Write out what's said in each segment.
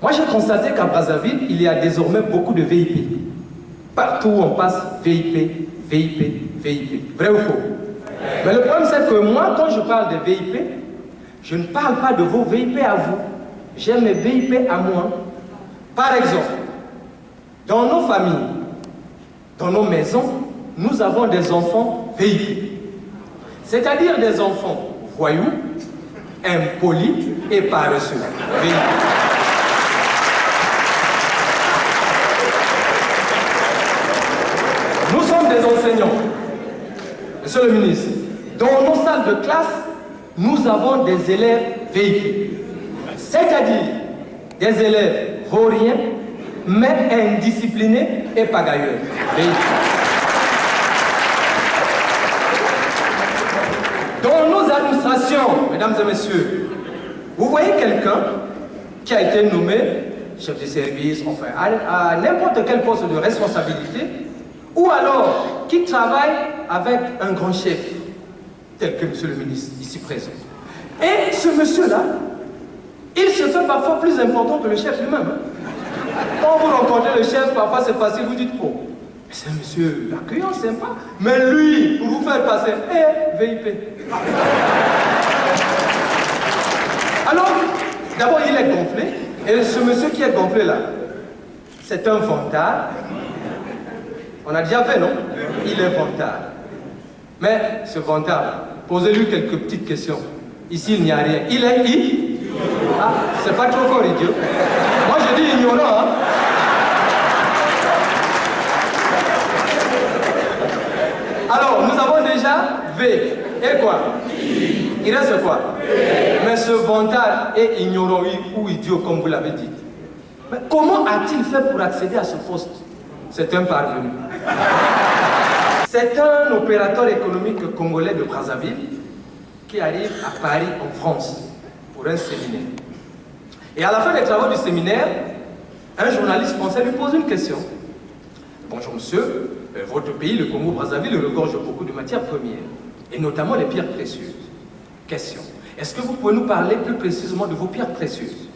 Moi, j'ai constaté qu'à Brazzaville, il y a désormais beaucoup de VIP. Partout où on passe, VIP, VIP, VIP. Vrai ou faux? Mais le problème, c'est que moi, quand je parle de VIP, je ne parle pas de vos VIP à vous. J'ai mes VIP à moi. Par exemple, dans nos familles, dans nos maisons, nous avons des enfants VIP. C'est-à-dire des enfants voyous, impolis et paresseux. VIP. Nous sommes des enseignants. Monsieur le ministre, dans nos salles de classe, nous avons des élèves VIP. C'est-à-dire des élèves vauriens, mais indisciplinés et pagailleurs. Dans nos administrations, mesdames et messieurs, vous voyez quelqu'un qui a été nommé chef de service, enfin, à n'importe quel poste de responsabilité, ou alors qui travaille avec un grand chef, tel que monsieur le ministre, ici présent. Et ce monsieur-là, il se fait parfois plus important que le chef lui-même. Quand vous rencontrez le chef, parfois c'est facile, vous dites, oh, c'est un monsieur accueillant, sympa. Mais lui, pour vous faire passer, VIP. Alors, d'abord, il est gonflé. Et ce monsieur qui est gonflé là, c'est un vantard. On a déjà fait, non? Il est vantard. Mais ce vantard, posez-lui quelques petites questions. Ici, il n'y a rien. Il est qui? Ah, c'est pas trop fort, idiot. Moi, je dis ignorant, hein? Alors, nous avons déjà V. Et quoi? Il reste quoi? Mais ce vantard est ignorant ou idiot, comme vous l'avez dit. Mais comment a-t-il fait pour accéder à ce poste? C'est un parvenu. C'est un opérateur économique congolais de Brazzaville qui arrive à Paris, en France, pour un séminaire. Et à la fin des travaux du séminaire, un journaliste français lui pose une question. Bonjour monsieur, votre pays, le Congo-Brazzaville, regorge beaucoup de matières premières, et notamment les pierres précieuses. Question. Est-ce que vous pouvez nous parler plus précisément de vos pierres précieuses?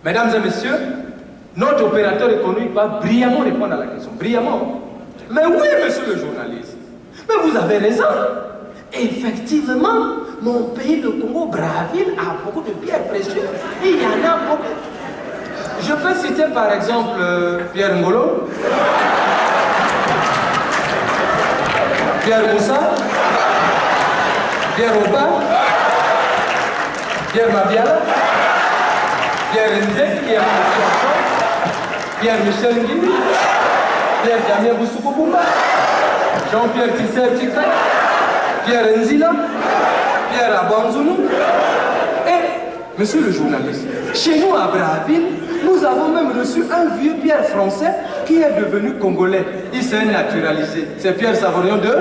Mesdames et messieurs, notre opérateur économique va brillamment répondre à la question. Brillamment. Mais oui, monsieur le journaliste. Mais vous avez raison. Effectivement, mon pays, le Congo-Brazzaville, a beaucoup de pierres précieuses. Et il y en a beaucoup. Je peux citer par exemple Pierre Ngolo, Pierre Moussa, Pierre Oba, Pierre Mabiala, Pierre Ndé, qui est Pierre Michel Ngui, Pierre Damien Boussoukoumba, Jean-Pierre Tisser Tika, Pierre Nzila, Pierre Abanzounou. Et, monsieur le journaliste, chez nous à Brazzaville, nous avons même reçu un vieux Pierre français qui est devenu congolais. Il s'est naturalisé. C'est Pierre Savorion de